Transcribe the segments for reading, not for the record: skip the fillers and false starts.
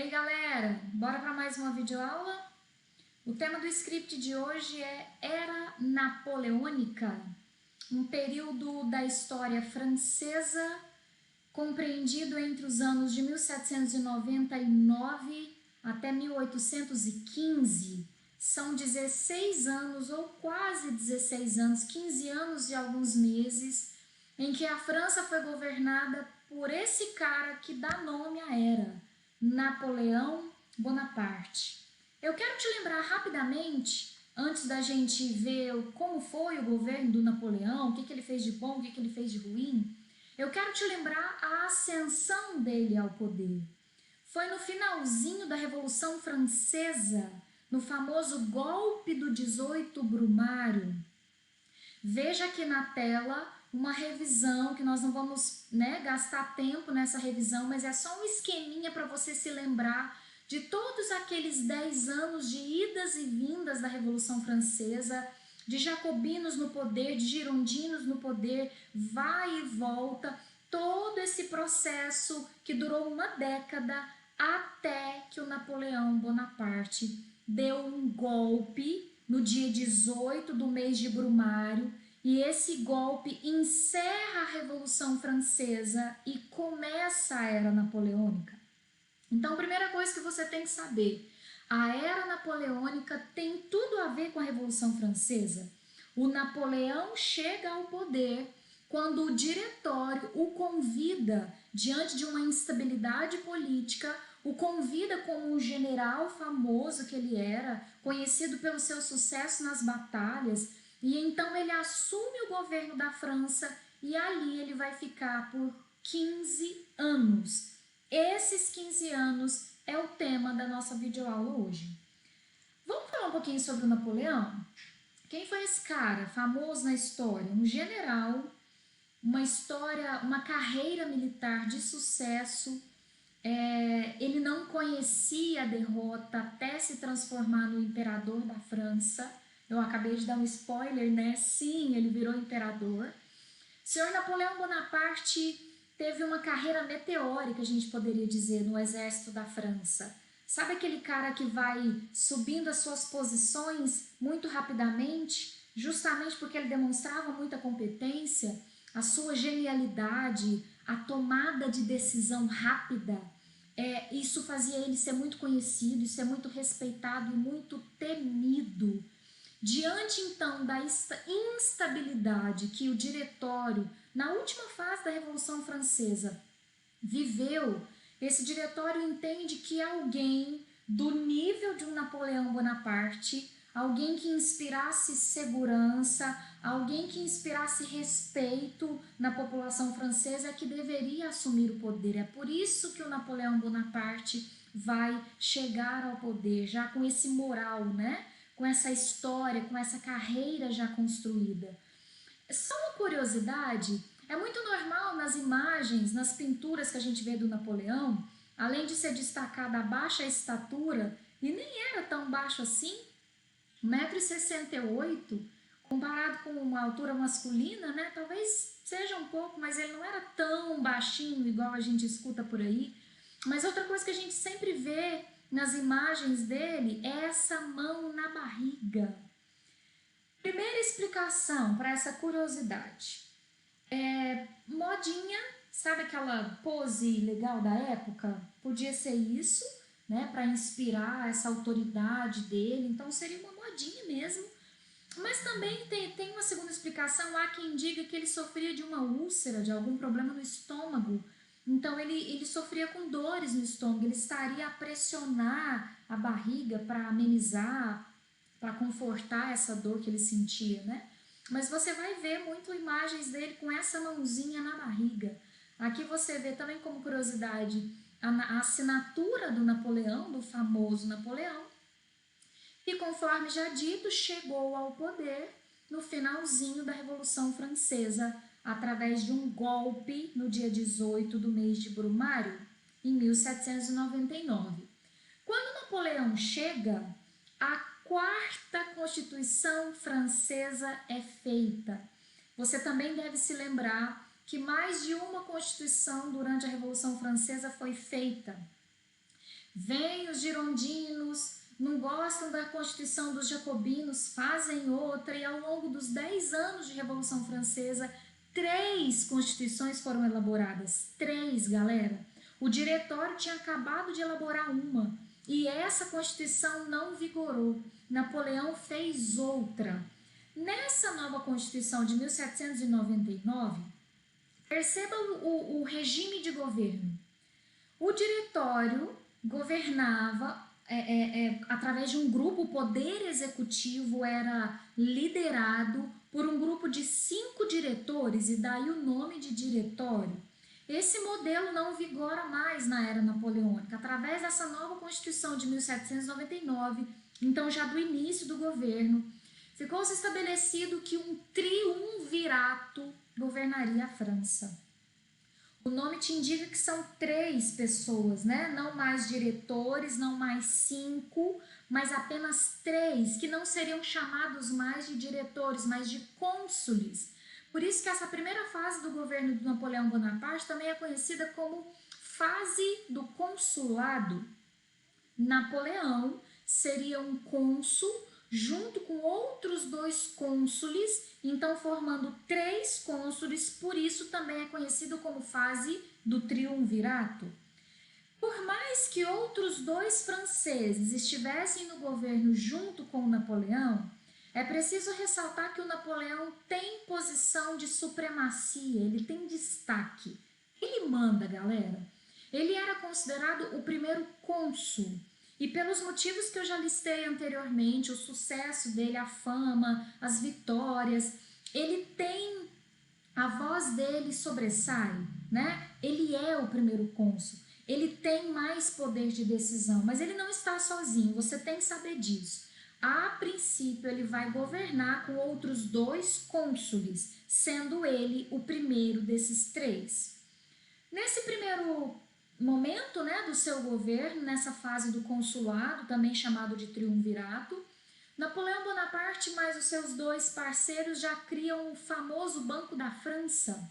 Ei galera, bora para mais uma videoaula? O tema do script de hoje é Era Napoleônica, um período da história francesa compreendido entre os anos de 1799 até 1815. São 16 anos ou quase 16 anos, 15 anos e alguns meses, em que a França foi governada por esse cara que dá nome à era, Napoleão Bonaparte. Eu quero te lembrar rapidamente, antes da gente ver como foi o governo do Napoleão, o que ele fez de bom, o que ele fez de ruim, eu quero te lembrar a ascensão dele ao poder. Foi no finalzinho da Revolução Francesa, no famoso golpe do 18 Brumário. Veja aqui na tela uma revisão, que nós não vamos gastar tempo nessa revisão, mas é só um esqueminha para você se lembrar de todos aqueles 10 anos de idas e vindas da Revolução Francesa, de jacobinos no poder, de girondinos no poder, vai e volta, todo esse processo que durou uma década até que o Napoleão Bonaparte deu um golpe no dia 18 do mês de Brumário, e esse golpe encerra a Revolução Francesa e começa a Era Napoleônica. Então, a primeira coisa que você tem que saber, a Era Napoleônica tem tudo a ver com a Revolução Francesa. O Napoleão chega ao poder quando o diretório o convida, diante de uma instabilidade política, o convida como um general famoso que ele era, conhecido pelo seu sucesso nas batalhas, e então ele assume o governo da França e ali ele vai ficar por 15 anos. Esses 15 anos é o tema da nossa videoaula hoje. Vamos falar um pouquinho sobre o Napoleão? Quem foi esse cara famoso na história? Um general, uma carreira militar de sucesso. Ele não conhecia a derrota até se transformar no imperador da França. Eu acabei de dar um spoiler, né? Sim, ele virou imperador. O senhor Napoleão Bonaparte teve uma carreira meteórica, a gente poderia dizer, no exército da França. Sabe aquele cara que vai subindo as suas posições muito rapidamente, justamente porque ele demonstrava muita competência, a sua genialidade, a tomada de decisão rápida. Isso fazia ele ser muito conhecido, ser muito respeitado e muito temido. Diante então da instabilidade que o diretório, na última fase da Revolução Francesa, viveu, esse diretório entende que alguém do nível de um Napoleão Bonaparte, alguém que inspirasse segurança, alguém que inspirasse respeito na população francesa é que deveria assumir o poder. É por isso que o Napoleão Bonaparte vai chegar ao poder, já com esse moral, né? Com essa história, com essa carreira já construída. Só uma curiosidade, é muito normal nas imagens, nas pinturas que a gente vê do Napoleão, além de ser destacada a baixa estatura, e nem era tão baixo assim, 1,68 m, comparado com uma altura masculina, né? Talvez seja um pouco, mas ele não era tão baixinho igual a gente escuta por aí. Mas outra coisa que a gente sempre vê nas imagens dele é essa mão na barriga. Primeira explicação para essa curiosidade. Modinha, sabe aquela pose legal da época? Podia ser isso, né, para inspirar essa autoridade dele, então seria uma modinha mesmo. Mas também tem uma segunda explicação, há quem diga que ele sofria de uma úlcera, de algum problema no estômago. Então ele sofria com dores no estômago, ele estaria a pressionar a barriga para amenizar, para confortar essa dor que ele sentia, né? Mas você vai ver muito imagens dele com essa mãozinha na barriga. Aqui você vê também como curiosidade a assinatura do Napoleão, do famoso Napoleão, e conforme já dito, chegou ao poder no finalzinho da Revolução Francesa, através de um golpe no dia 18 do mês de Brumário, em 1799. Quando Napoleão chega, a quarta Constituição Francesa é feita. Você também deve se lembrar que mais de uma Constituição durante a Revolução Francesa foi feita. Vêm os girondinos, não gostam da Constituição dos Jacobinos, fazem outra, e ao longo dos 10 anos de Revolução Francesa, 3 constituições foram elaboradas. 3, galera. O diretório tinha acabado de elaborar uma, e essa Constituição não vigorou. Napoleão fez outra. Nessa nova Constituição de 1799, perceba o regime de governo. O diretório governava através de um grupo, o poder executivo era liderado por um grupo de 5 diretores, e daí o nome de diretório. Esse modelo não vigora mais na era napoleônica. Através dessa nova Constituição de 1799, então já do início do governo, ficou-se estabelecido que um triunvirato governaria a França. O nome te indica que são 3 pessoas, né? Não mais diretores, não mais 5, mas apenas 3, que não seriam chamados mais de diretores, mas de cônsules. Por isso que essa primeira fase do governo de Napoleão Bonaparte também é conhecida como fase do consulado. Napoleão seria um cônsul junto com outros 2 cônsules, então formando 3 cônsules, por isso também é conhecido como fase do triunvirato. Por mais que outros 2 franceses estivessem no governo junto com Napoleão, é preciso ressaltar que o Napoleão tem posição de supremacia, ele tem destaque. Ele manda, galera. Ele era considerado o primeiro cônsul. E pelos motivos que eu já listei anteriormente, o sucesso dele, a fama, as vitórias, ele tem, a voz dele sobressai, né? Ele é o primeiro cônsul, ele tem mais poder de decisão, mas ele não está sozinho, você tem que saber disso. A princípio, ele vai governar com outros 2 cônsules, sendo ele o primeiro desses 3. Nesse primeiro momento, né, do seu governo, nessa fase do consulado, também chamado de triunvirato, Napoleão Bonaparte mais os seus 2 parceiros já criam o famoso Banco da França,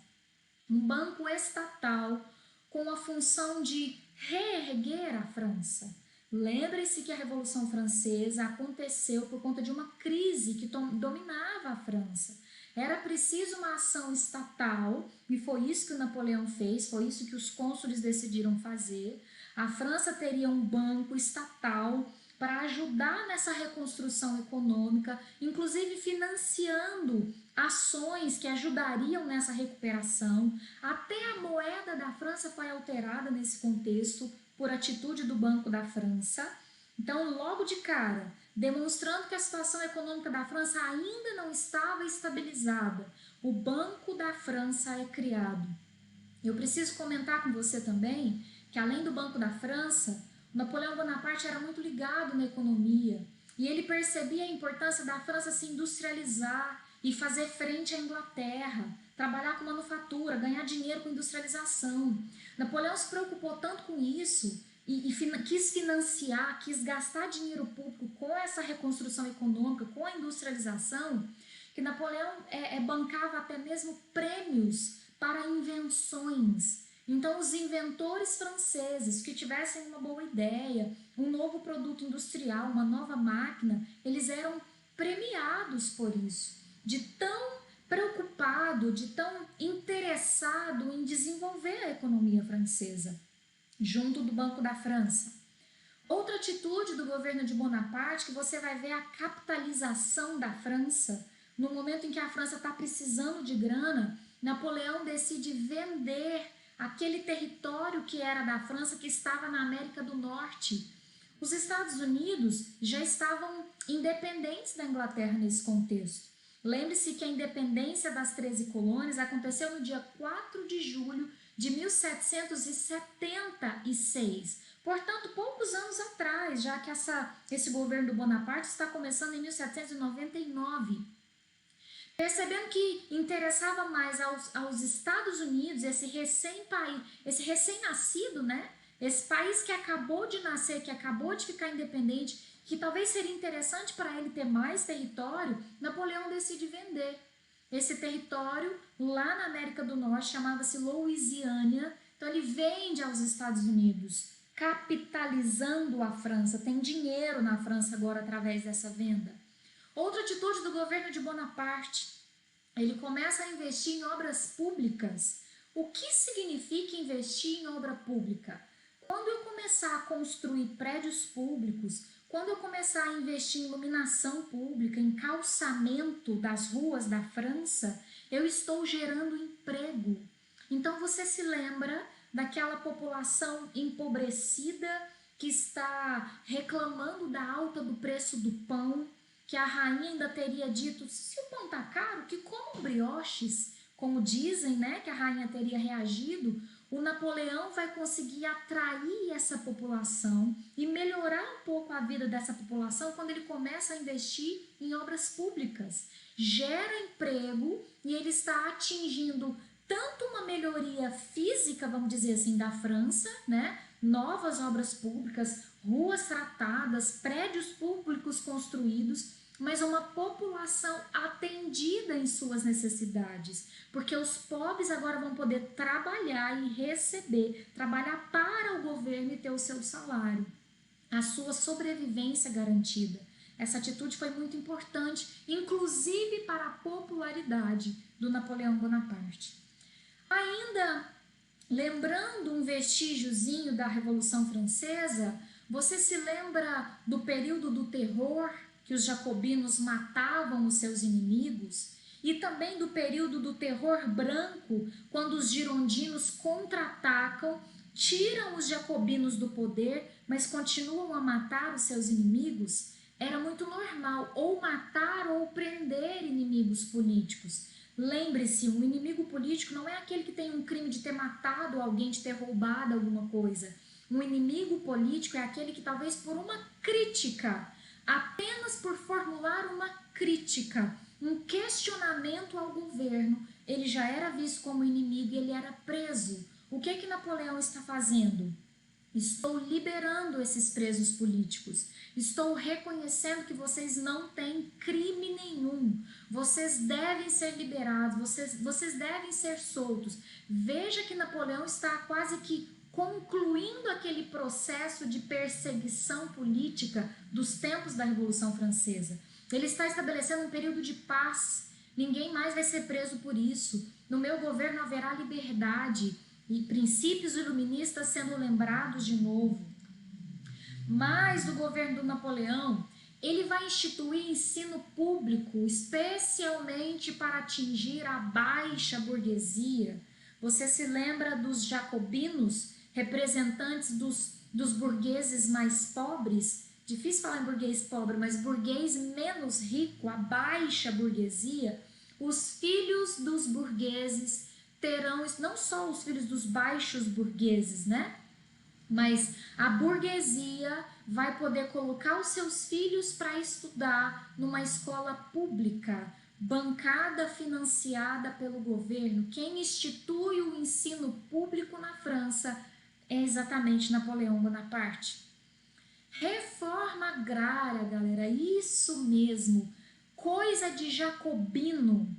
um banco estatal com a função de reerguer a França. Lembre-se que a Revolução Francesa aconteceu por conta de uma crise que dominava a França. Era preciso uma ação estatal, e foi isso que o Napoleão fez, foi isso que os cônsules decidiram fazer. A França teria um banco estatal para ajudar nessa reconstrução econômica, inclusive financiando ações que ajudariam nessa recuperação. Até a moeda da França foi alterada nesse contexto por atitude do Banco da França. Então, logo de cara, demonstrando que a situação econômica da França ainda não estava estabilizada, o Banco da França é criado. Eu preciso comentar com você também que, além do Banco da França, Napoleão Bonaparte era muito ligado na economia e ele percebia a importância da França se industrializar e fazer frente à Inglaterra, trabalhar com manufatura, ganhar dinheiro com industrialização. Napoleão se preocupou tanto com isso e quis financiar, quis gastar dinheiro público com essa reconstrução econômica, com a industrialização, que Napoleão bancava até mesmo prêmios para invenções. Então, os inventores franceses que tivessem uma boa ideia, um novo produto industrial, uma nova máquina, eles eram premiados por isso, de tão preocupado, de tão interessado em desenvolver a economia francesa, junto do Banco da França. Outra atitude do governo de Bonaparte, que você vai ver a capitalização da França, no momento em que a França está precisando de grana, Napoleão decide vender aquele território que era da França, que estava na América do Norte. Os Estados Unidos já estavam independentes da Inglaterra nesse contexto. Lembre-se que a independência das 13 colônias aconteceu no dia 4 de julho de 1776. Portanto, poucos anos atrás, já que esse governo do Bonaparte está começando em 1799. Percebendo que interessava mais aos Estados Unidos, esse recém-nascido, né? Esse país que acabou de nascer, que acabou de ficar independente, que talvez seria interessante para ele ter mais território, Napoleão decide vender esse território lá na América do Norte, chamava-se Louisiana. Então ele vende aos Estados Unidos, capitalizando a França, tem dinheiro na França agora através dessa venda. Outra atitude do governo de Bonaparte, ele começa a investir em obras públicas. O que significa investir em obra pública? Quando eu começar a construir prédios públicos, quando eu começar a investir em iluminação pública, em calçamento das ruas da França, eu estou gerando emprego. Então você se lembra daquela população empobrecida que está reclamando da alta do preço do pão, que a rainha ainda teria dito, se o pão está caro, que comam brioches, como dizem, né, que a rainha teria reagido. O Napoleão vai conseguir atrair essa população e melhorar um pouco a vida dessa população quando ele começa a investir em obras públicas. Gera emprego e ele está atingindo tanto uma melhoria física, vamos dizer assim, da França, né? Novas obras públicas, ruas tratadas, prédios públicos construídos, mas uma população atendida em suas necessidades, porque os pobres agora vão poder trabalhar e receber, trabalhar para o governo e ter o seu salário, a sua sobrevivência garantida. Essa atitude foi muito importante, inclusive para a popularidade do Napoleão Bonaparte. Ainda lembrando um vestígiozinho da Revolução Francesa, você se lembra do período do terror, que os jacobinos matavam os seus inimigos, e também do período do terror branco, quando os girondinos contra-atacam, tiram os jacobinos do poder, mas continuam a matar os seus inimigos? Era muito normal ou matar ou prender inimigos políticos. Lembre-se, um inimigo político não é aquele que tem um crime de ter matado alguém, de ter roubado alguma coisa. Um inimigo político é aquele que talvez por uma crítica, apenas por formular uma crítica, um questionamento ao governo, ele já era visto como inimigo e ele era preso. O que Napoleão está fazendo? Estou liberando esses presos políticos. Estou reconhecendo que vocês não têm crime nenhum. Vocês devem ser liberados, vocês devem ser soltos. Veja que Napoleão está quase que concluindo aquele processo de perseguição política dos tempos da Revolução Francesa. Ele está estabelecendo um período de paz. Ninguém mais vai ser preso por isso. No meu governo haverá liberdade e princípios iluministas sendo lembrados de novo. Mas do governo do Napoleão, ele vai instituir ensino público, especialmente para atingir a baixa burguesia. Você se lembra dos jacobinos, representantes dos burgueses mais pobres? Difícil falar em burguês pobre, mas burguês menos rico, a baixa burguesia. Os filhos dos burgueses terão, não só os filhos dos baixos burgueses, né? Mas a burguesia vai poder colocar os seus filhos para estudar numa escola pública, bancada, financiada pelo governo. Quem institui o ensino público na França é exatamente Napoleão Bonaparte. Reforma agrária, galera, isso mesmo, coisa de jacobino.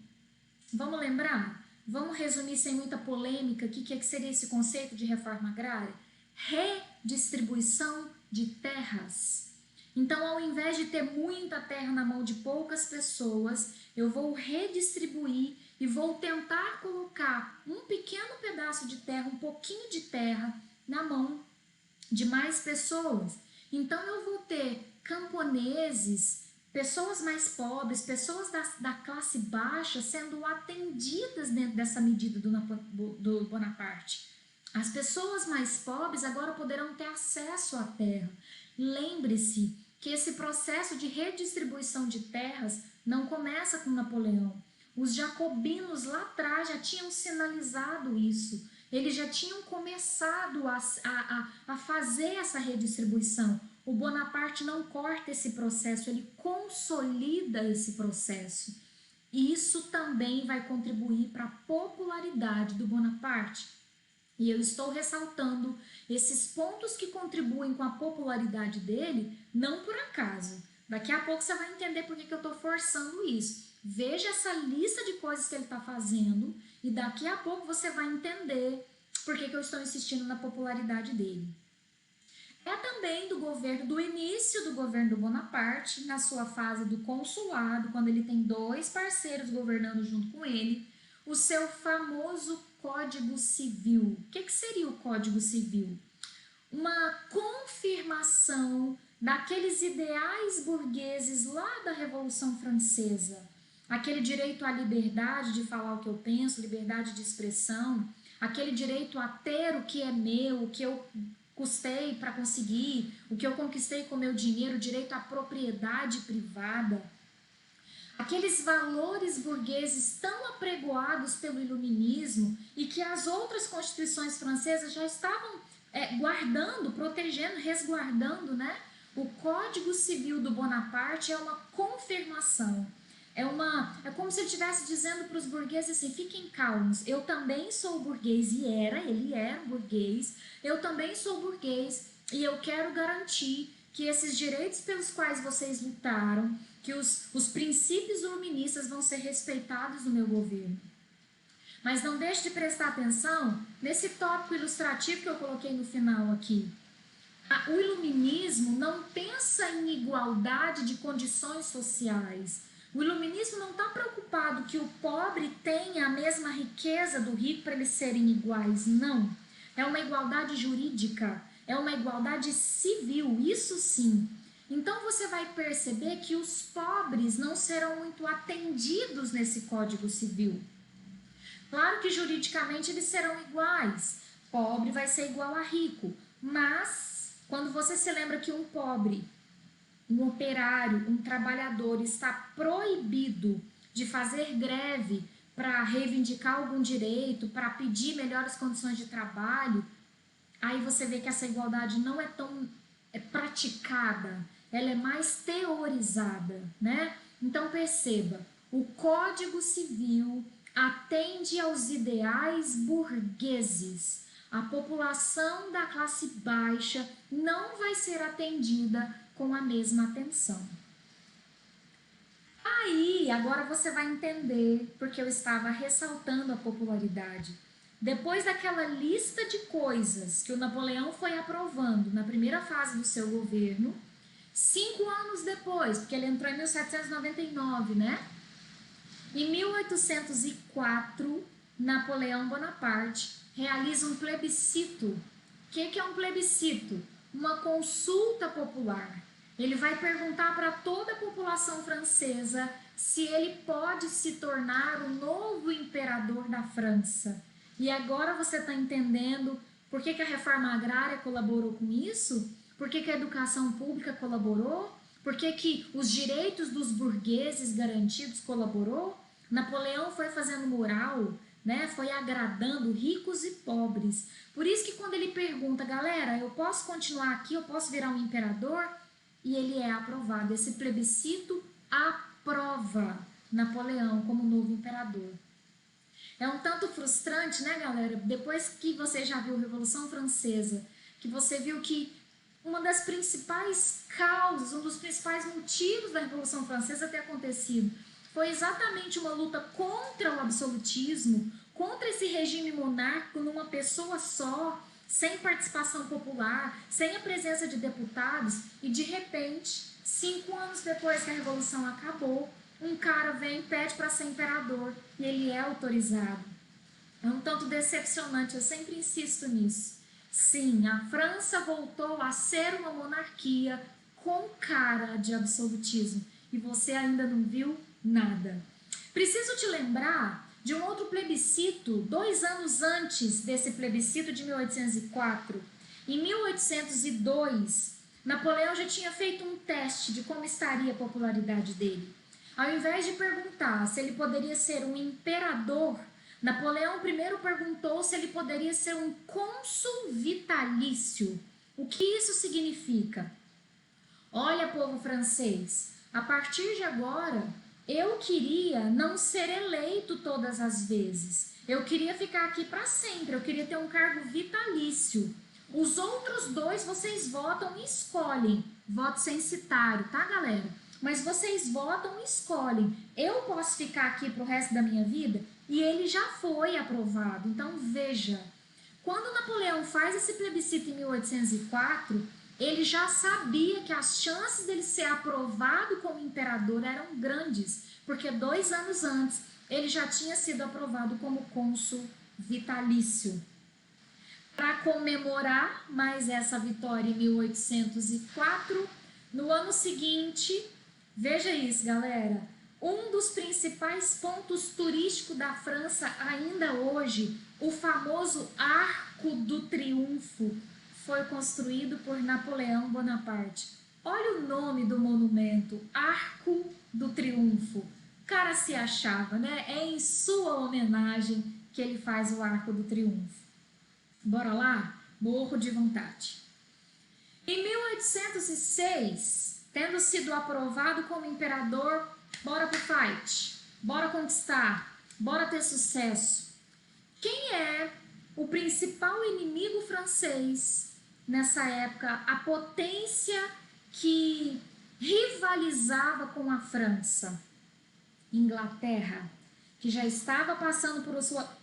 Vamos lembrar? Vamos resumir sem muita polêmica o que seria esse conceito de reforma agrária? Redistribuição de terras. Então, ao invés de ter muita terra na mão de poucas pessoas, eu vou redistribuir e vou tentar colocar um pequeno pedaço de terra, um pouquinho de terra na mão de mais pessoas. Então, eu vou ter camponeses, pessoas mais pobres, pessoas da classe baixa sendo atendidas dentro dessa medida do Bonaparte. As pessoas mais pobres agora poderão ter acesso à terra. Lembre-se que esse processo de redistribuição de terras não começa com Napoleão. Os jacobinos lá atrás já tinham sinalizado isso. Eles já tinham começado a fazer essa redistribuição. O Bonaparte não corta esse processo, ele consolida esse processo. E isso também vai contribuir para a popularidade do Bonaparte. E eu estou ressaltando esses pontos que contribuem com a popularidade dele, não por acaso. Daqui a pouco você vai entender por que eu estou forçando isso. Veja essa lista de coisas que ele está fazendo e daqui a pouco você vai entender por que eu estou insistindo na popularidade dele. também do governo, do início do governo do Bonaparte, na sua fase do consulado, quando ele tem 2 parceiros governando junto com ele, o seu famoso Código Civil. O que seria o Código Civil? Uma confirmação daqueles ideais burgueses lá da Revolução Francesa. Aquele direito à liberdade de falar o que eu penso, liberdade de expressão, aquele direito a ter o que é meu, o que eu custei para conseguir, o que eu conquistei com meu dinheiro, direito à propriedade privada. Aqueles valores burgueses tão apregoados pelo iluminismo e que as outras constituições francesas já estavam guardando, protegendo, resguardando, né? O Código Civil do Bonaparte é uma confirmação. É como se ele estivesse dizendo para os burgueses assim, fiquem calmos, eu também sou burguês, ele era um burguês, eu também sou burguês e eu quero garantir que esses direitos pelos quais vocês lutaram, que os princípios iluministas vão ser respeitados no meu governo. Mas não deixe de prestar atenção nesse tópico ilustrativo que eu coloquei no final aqui. O iluminismo não pensa em igualdade de condições sociais. O iluminismo não está preocupado que o pobre tenha a mesma riqueza do rico para eles serem iguais, não. É uma igualdade jurídica, é uma igualdade civil, isso sim. Então você vai perceber que os pobres não serão muito atendidos nesse Código Civil. Claro que juridicamente eles serão iguais, pobre vai ser igual a rico, mas quando você se lembra que um pobre, um operário, um trabalhador está proibido de fazer greve para reivindicar algum direito, para pedir melhores condições de trabalho, aí você vê que essa igualdade não é tão praticada, ela é mais teorizada, né? Então perceba, o Código Civil atende aos ideais burgueses. A população da classe baixa não vai ser atendida com a mesma atenção. Aí, agora você vai entender porque eu estava ressaltando a popularidade. Depois daquela lista de coisas que o Napoleão foi aprovando na primeira fase do seu governo, 5 anos depois, porque ele entrou em 1799, né? Em 1804, Napoleão Bonaparte realiza um plebiscito. O que é um plebiscito? Uma consulta popular. Ele vai perguntar para toda a população francesa se ele pode se tornar o novo imperador da França. E agora você está entendendo por que a reforma agrária colaborou com isso? Por que a educação pública colaborou? Por que os direitos dos burgueses garantidos colaborou? Napoleão foi fazendo moral, né? Foi agradando ricos e pobres. Por isso que quando ele pergunta, galera, eu posso continuar aqui, eu posso virar um imperador? E ele é aprovado. Esse plebiscito aprova Napoleão como novo imperador. É um tanto frustrante, né, galera? Depois que você já viu a Revolução Francesa, que você viu que uma das principais causas, um dos principais motivos da Revolução Francesa ter acontecido foi exatamente uma luta contra o absolutismo, contra esse regime monárquico numa pessoa só, sem participação popular, sem a presença de deputados, e de repente, 5 anos depois que a Revolução acabou, um cara vem e pede para ser imperador e ele é autorizado. É um tanto decepcionante, eu sempre insisto nisso. Sim, a França voltou a ser uma monarquia com cara de absolutismo e você ainda não viu nada. Preciso te lembrar de um outro plebiscito, 2 anos antes desse plebiscito de 1804. Em 1802, Napoleão já tinha feito um teste de como estaria a popularidade dele. Ao invés de perguntar se ele poderia ser um imperador, Napoleão primeiro perguntou se ele poderia ser um cônsul vitalício. O que isso significa? Olha, povo francês, a partir de agora, eu queria não ser eleito todas as vezes. Eu queria ficar aqui para sempre, eu queria ter um cargo vitalício. Os outros 2 vocês votam e escolhem. Voto censitário, tá, galera? Mas vocês votam e escolhem. Eu posso ficar aqui pro resto da minha vida? E ele já foi aprovado. Então, veja, quando Napoleão faz esse plebiscito em 1804, ele já sabia que as chances dele ser aprovado como imperador eram grandes, porque 2 anos antes ele já tinha sido aprovado como cônsul vitalício. Para comemorar mais essa vitória em 1804, no ano seguinte, veja isso, galera, um dos principais pontos turísticos da França ainda hoje, o famoso Arco do Triunfo, foi construído por Napoleão Bonaparte. Olha o nome do monumento, Arco do Triunfo. O cara se achava, né? É em sua homenagem que ele faz o Arco do Triunfo. Bora lá? Morro de vontade. Em 1806, tendo sido aprovado como imperador, bora pro fight, bora conquistar, bora ter sucesso. Quem é o principal inimigo francês nessa época, a potência que rivalizava com a França? Inglaterra, que já estava passando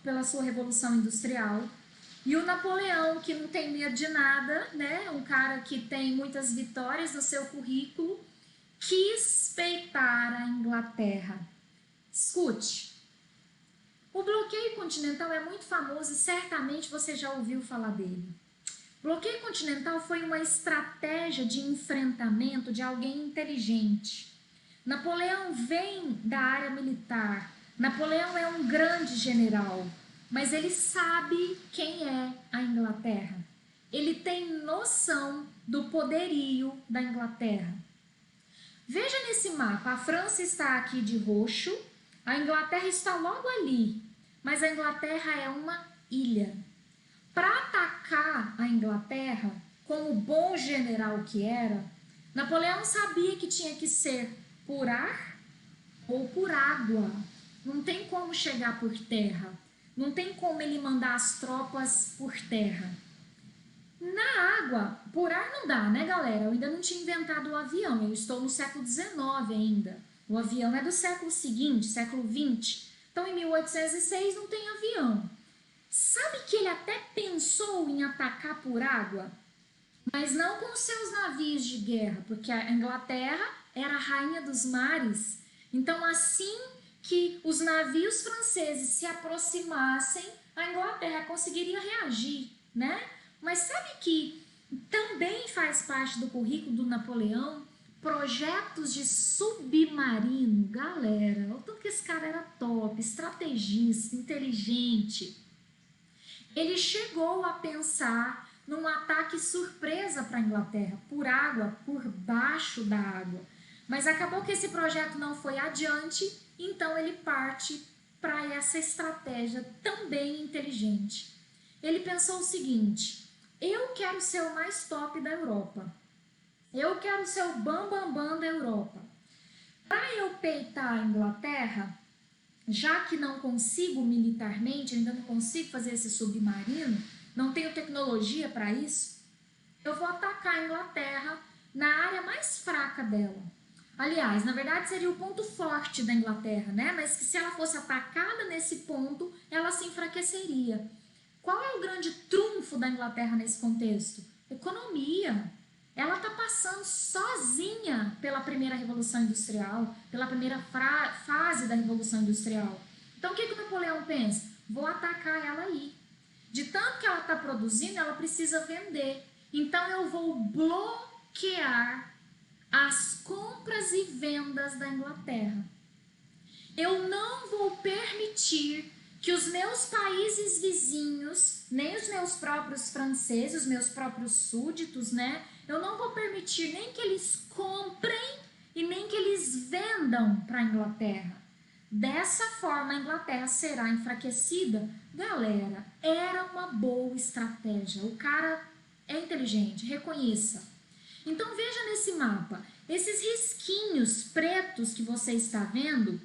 pela sua Revolução Industrial, e o Napoleão, que não tem medo de nada, né? Um cara que tem muitas vitórias no seu currículo, quis peitar a Inglaterra. Escute, o bloqueio continental é muito famoso e certamente você já ouviu falar dele. O bloqueio continental foi uma estratégia de enfrentamento de alguém inteligente. Napoleão vem da área militar. Napoleão é um grande general, mas ele sabe quem é a Inglaterra. Ele tem noção do poderio da Inglaterra. Veja nesse mapa, a França está aqui de roxo, a Inglaterra está logo ali, mas a Inglaterra é uma ilha. Para atacar a Inglaterra, como bom general que era, Napoleão sabia que tinha que ser por ar ou por água. Não tem como chegar por terra. Não tem como ele mandar as tropas por terra. Na água, por ar não dá, né, galera? Eu ainda não tinha inventado o avião. Eu estou no século XIX ainda. O avião é do século seguinte, século XX. Então, em 1806 não tem avião. Sabe que ele até pensou em atacar por água? Mas não com seus navios de guerra, porque a Inglaterra era a rainha dos mares. Então, assim que os navios franceses se aproximassem, a Inglaterra conseguiria reagir, né? Mas sabe que também faz parte do currículo do Napoleão projetos de submarino, galera. O tanto que esse cara era top, estrategista, inteligente. Ele chegou a pensar num ataque surpresa para a Inglaterra, por água, por baixo da água. Mas acabou que esse projeto não foi adiante, então ele parte para essa estratégia também inteligente. Ele pensou o seguinte: eu quero ser o mais top da Europa. Eu quero ser o bam da Europa. Para eu peitar a Inglaterra, já que não consigo militarmente, ainda não consigo fazer esse submarino, não tenho tecnologia para isso, eu vou atacar a Inglaterra na área mais fraca dela. Aliás, na verdade seria o ponto forte da Inglaterra, né? Mas que se ela fosse atacada nesse ponto, ela se enfraqueceria. Qual é o grande trunfo da Inglaterra nesse contexto? Economia. Ela está passando sozinha pela primeira Revolução Industrial, pela primeira fase da Revolução Industrial. Então, o que o Napoleão pensa? Vou atacar ela aí. De tanto que ela está produzindo, ela precisa vender. Então, eu vou bloquear as compras e vendas da Inglaterra. Eu não vou permitir que os meus países vizinhos, nem os meus próprios franceses, os meus próprios súditos, né? Eu não vou permitir nem que eles comprem e nem que eles vendam para a Inglaterra. Dessa forma, a Inglaterra será enfraquecida. Galera, era uma boa estratégia. O cara é inteligente, reconheça. Então, veja nesse mapa. Esses risquinhos pretos que você está vendo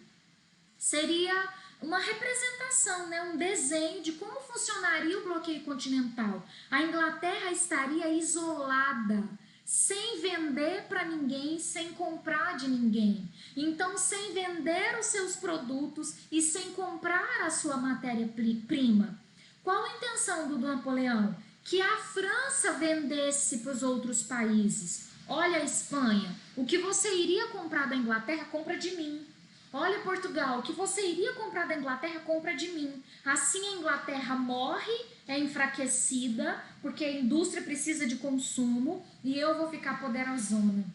seria uma representação, né? Um desenho de como funcionaria o bloqueio continental. A Inglaterra estaria isolada, sem vender para ninguém, sem comprar de ninguém. Então, sem vender os seus produtos e sem comprar a sua matéria-prima. Qual a intenção do Napoleão? que a França vendesse para os outros países. Olha a Espanha, o que você iria comprar da Inglaterra, compra de mim. Olha Portugal, o que você iria comprar da Inglaterra, compra de mim. Assim a Inglaterra morre, é enfraquecida, porque a indústria precisa de consumo e eu vou ficar poderosona.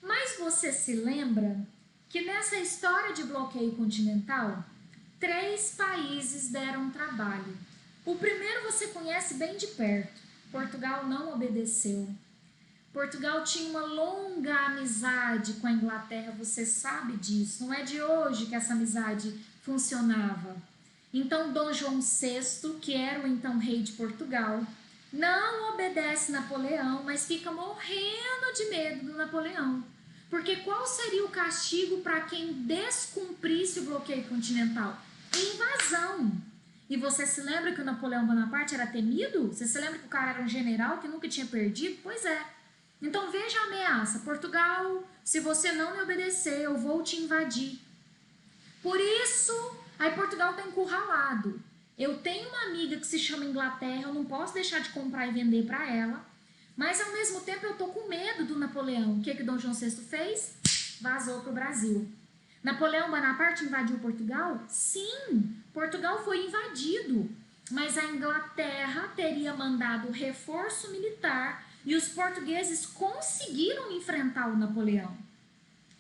Mas você se lembra que nessa história de bloqueio continental, 3 países deram trabalho. O primeiro você conhece bem de perto. Portugal não obedeceu. Portugal tinha uma longa amizade com a Inglaterra, você sabe disso. Não é de hoje que essa amizade funcionava. Então Dom João VI, que era o então rei de Portugal, não obedece Napoleão, mas fica morrendo de medo do Napoleão. Porque qual seria o castigo para quem descumprisse o bloqueio continental? Invasão. E você se lembra que o Napoleão Bonaparte era temido? Você se lembra que o cara era um general que nunca tinha perdido? Pois é. Então veja a ameaça. Portugal, se você não me obedecer, eu vou te invadir. Por isso, aí Portugal está encurralado. Eu tenho uma amiga que se chama Inglaterra, eu não posso deixar de comprar e vender para ela. Mas ao mesmo tempo eu tô com medo do Napoleão. O que Dom João VI fez? Vazou para o Brasil. Napoleão Bonaparte invadiu Portugal? Sim, Portugal foi invadido. Mas a Inglaterra teria mandado reforço militar e os portugueses conseguiram enfrentar o Napoleão.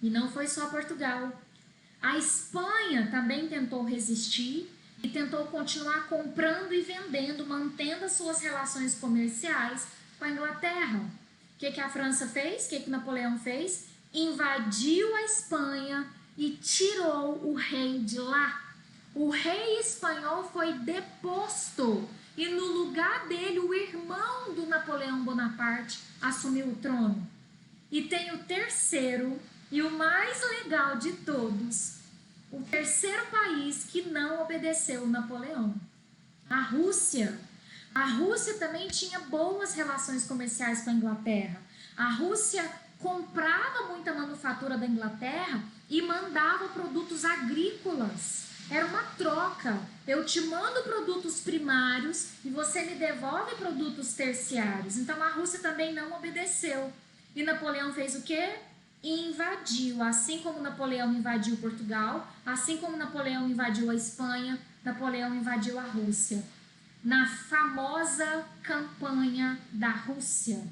E não foi só Portugal. A Espanha também tentou resistir e tentou continuar comprando e vendendo, mantendo as suas relações comerciais com a Inglaterra. O que a França fez? O que Napoleão fez? Invadiu a Espanha e tirou o rei de lá. O rei espanhol foi deposto e no lugar dele o irmão do Napoleão Bonaparte assumiu o trono. E tem o terceiro e o mais legal de todos, o terceiro país que não obedeceu Napoleão, a Rússia. A Rússia também tinha boas relações comerciais com a Inglaterra. A Rússia comprava muita manufatura da Inglaterra e mandava produtos agrícolas. Era uma troca. Eu te mando produtos primários e você me devolve produtos terciários. Então a Rússia também não obedeceu. E Napoleão fez o quê? Invadiu. Assim como Napoleão invadiu Portugal, assim como Napoleão invadiu a Espanha, Napoleão invadiu a Rússia. Na famosa campanha da Rússia.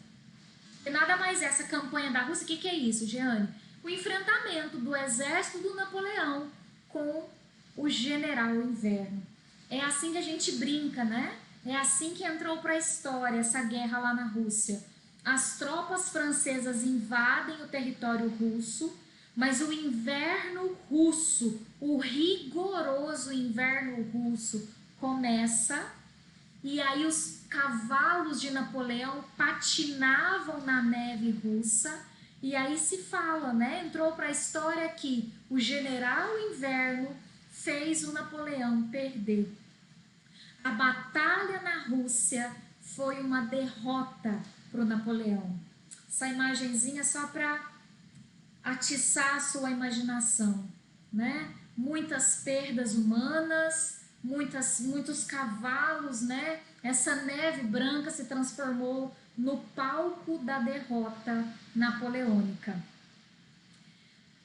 E nada mais é essa campanha da Rússia, o que é isso, Jeane? O enfrentamento do exército do Napoleão com o general Inverno. É assim que a gente brinca, né? É assim que entrou para a história essa guerra lá na Rússia. As tropas francesas invadem o território russo, mas o inverno russo, o rigoroso inverno russo começa. E aí os cavalos de Napoleão patinavam na neve russa. E aí se fala, né? Entrou para a história que o general Inverno fez o Napoleão perder. A batalha na Rússia foi uma derrota para o Napoleão. Essa imagenzinha só para atiçar a sua imaginação, né? Muitas perdas humanas, muitos cavalos, né? Essa neve branca se transformou no palco da derrota napoleônica.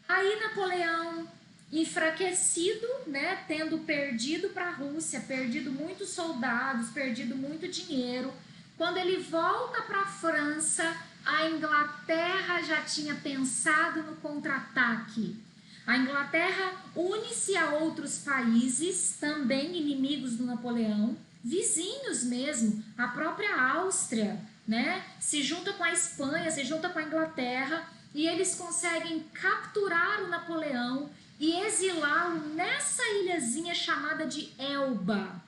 Aí Napoleão, enfraquecido, né? Tendo perdido para a Rússia, perdido muitos soldados, perdido muito dinheiro, quando ele volta para a França, a Inglaterra já tinha pensado no contra-ataque. A Inglaterra une-se a outros países, também inimigos do Napoleão, vizinhos mesmo, a própria Áustria, né? Se junta com a Espanha, se junta com a Inglaterra, e eles conseguem capturar o Napoleão e exilá-lo nessa ilhazinha chamada de Elba.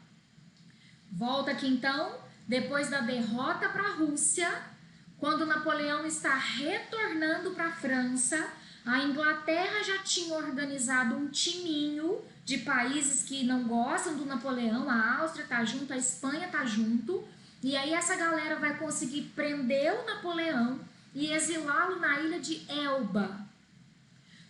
Volta aqui então, depois da derrota para a Rússia, quando Napoleão está retornando para a França, a Inglaterra já tinha organizado um timinho de países que não gostam do Napoleão, a Áustria está junto, a Espanha está junto, e aí essa galera vai conseguir prender o Napoleão e exilá-lo na ilha de Elba.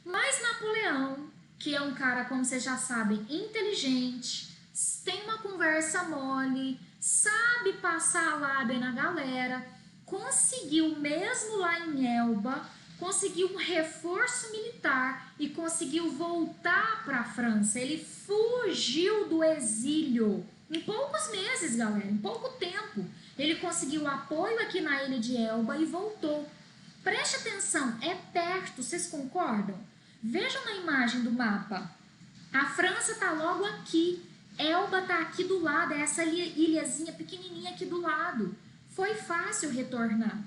Mas Napoleão, que é um cara, como vocês já sabem, inteligente, tem uma conversa mole, sabe passar a lábia na galera, conseguiu mesmo lá em Elba, conseguiu um reforço militar e conseguiu voltar para a França. Ele fugiu do exílio em poucos meses, galera, em pouco tempo. Ele conseguiu apoio aqui na ilha de Elba e voltou. Preste atenção, é perto, vocês concordam? Vejam na imagem do mapa. A França está logo aqui. Elba está aqui do lado, é essa ilhazinha pequenininha aqui do lado. Foi fácil retornar.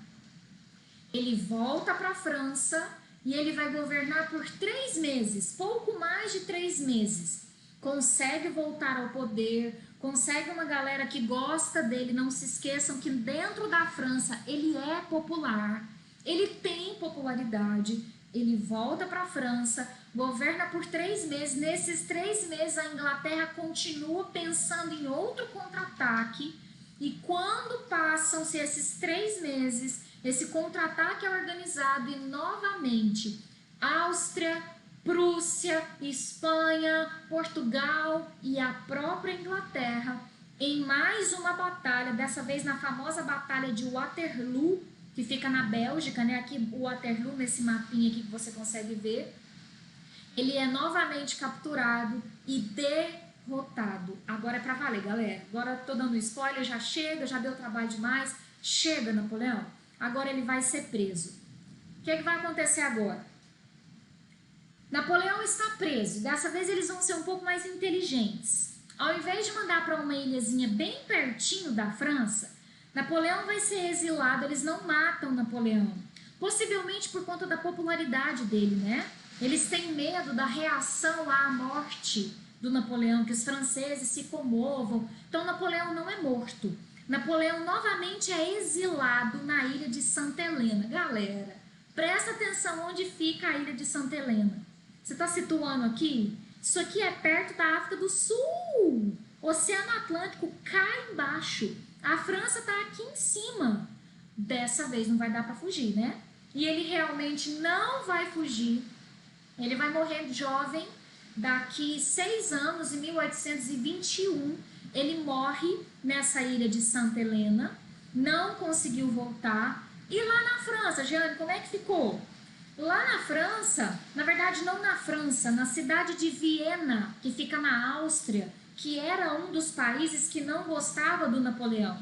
Ele volta para a França e ele vai governar por 3 meses, pouco mais de 3 meses. Consegue voltar ao poder, consegue uma galera que gosta dele. Não se esqueçam que dentro da França ele é popular, ele tem popularidade. Ele volta para a França, governa por 3 meses. Nesses 3 meses a Inglaterra continua pensando em outro contra-ataque. E quando passam-se esses 3 meses, esse contra-ataque é organizado e novamente Áustria, Prússia, Espanha, Portugal e a própria Inglaterra, em mais uma batalha, dessa vez na famosa Batalha de Waterloo, que fica na Bélgica, né? Aqui o Waterloo, nesse mapinha aqui que você consegue ver, ele é novamente capturado e derrotado. Agora é pra valer, galera. Agora tô dando spoiler, já chega, já deu trabalho demais. Chega, Napoleão. Agora ele vai ser preso. O que é que vai acontecer agora? Napoleão está preso. Dessa vez eles vão ser um pouco mais inteligentes. Ao invés de mandar para uma ilhazinha bem pertinho da França, Napoleão vai ser exilado. Eles não matam Napoleão. Possivelmente por conta da popularidade dele, né? Eles têm medo da reação à morte do Napoleão, que os franceses se comovam. Então Napoleão não é morto. Napoleão novamente é exilado na ilha de Santa Helena. Galera, presta atenção onde fica a ilha de Santa Helena. Você está situando aqui? Isso aqui é perto da África do Sul. Oceano Atlântico cá embaixo. A França está aqui em cima. Dessa vez não vai dar para fugir, né? E ele realmente não vai fugir. Ele vai morrer jovem. Daqui 6 anos, em 1821, ele morre nessa ilha de Santa Helena. Não conseguiu voltar. E lá na França, Jeane, como é que ficou? Lá na França, na verdade não na França, na cidade de Viena, que fica na Áustria, que era um dos países que não gostava do Napoleão.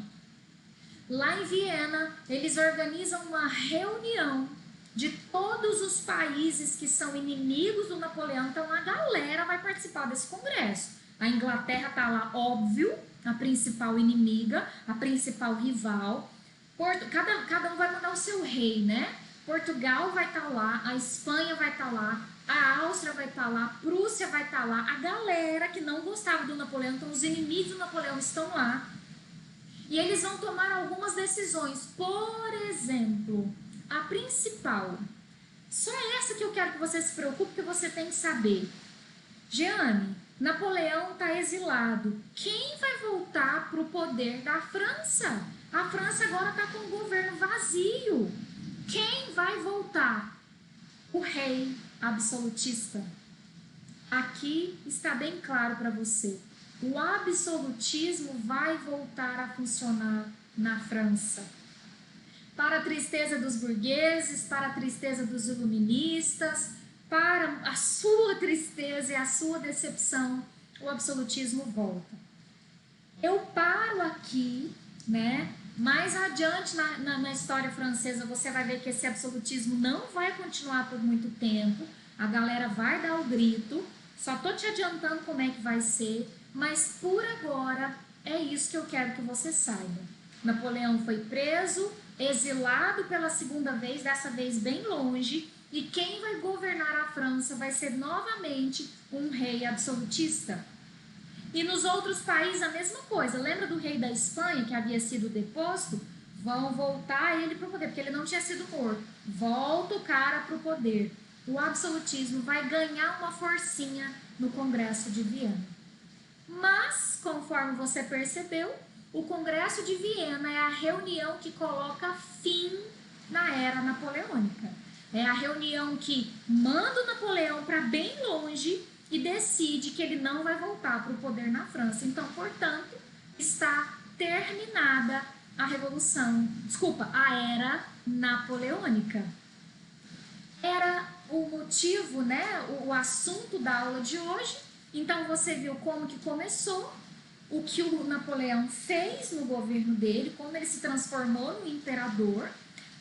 Lá em Viena, eles organizam uma reunião de todos os países que são inimigos do Napoleão. Então a galera vai participar desse congresso. A Inglaterra está lá, óbvio, a principal inimiga, a principal rival. Cada um vai mandar o seu rei, né? Portugal vai estar lá, a Espanha vai estar lá, a Áustria vai estar lá, a Prússia vai estar lá, a galera que não gostava do Napoleão, então os inimigos do Napoleão estão lá. E eles vão tomar algumas decisões. Por exemplo, a principal. Só essa que eu quero que você se preocupe, que você tem que saber. Jeane, Napoleão está exilado. Quem vai voltar para o poder da França? A França agora está com o governo vazio. Quem vai voltar? O rei absolutista. Aqui está bem claro para você. O absolutismo vai voltar a funcionar na França. Para a tristeza dos burgueses, para a tristeza dos iluministas, para a sua tristeza e a sua decepção, o absolutismo volta. Eu paro aqui, né? Mais adiante na história francesa você vai ver que esse absolutismo não vai continuar por muito tempo. A galera vai dar o grito. Só tô te adiantando como é que vai ser. Mas por agora é isso que eu quero que você saiba. Napoleão foi preso, exilado pela segunda vez, dessa vez bem longe. E quem vai governar a França vai ser novamente um rei absolutista. E nos outros países a mesma coisa. Lembra do rei da Espanha que havia sido deposto? Vão voltar ele para o poder, porque ele não tinha sido morto. Volta o cara para o poder. O absolutismo vai ganhar uma forcinha no Congresso de Viena. Mas, conforme você percebeu, o Congresso de Viena é a reunião que coloca fim na era napoleônica. É a reunião que manda o Napoleão para bem longe e decide que ele não vai voltar para o poder na França. Então, portanto, está terminada a a era napoleônica. Era o motivo, né, o assunto da aula de hoje. Então você viu como que começou, o que o Napoleão fez no governo dele, como ele se transformou no imperador.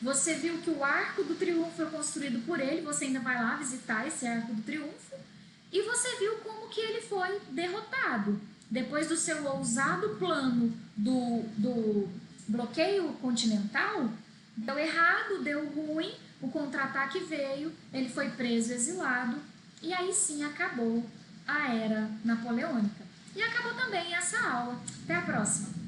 Você viu que o Arco do Triunfo foi construído por ele, você ainda vai lá visitar esse Arco do Triunfo. E você viu como que ele foi derrotado. Depois do seu ousado plano do bloqueio continental, deu errado, deu ruim, o contra-ataque veio, ele foi preso, exilado, e aí sim acabou a era napoleônica. E acabou também essa aula. Até a próxima!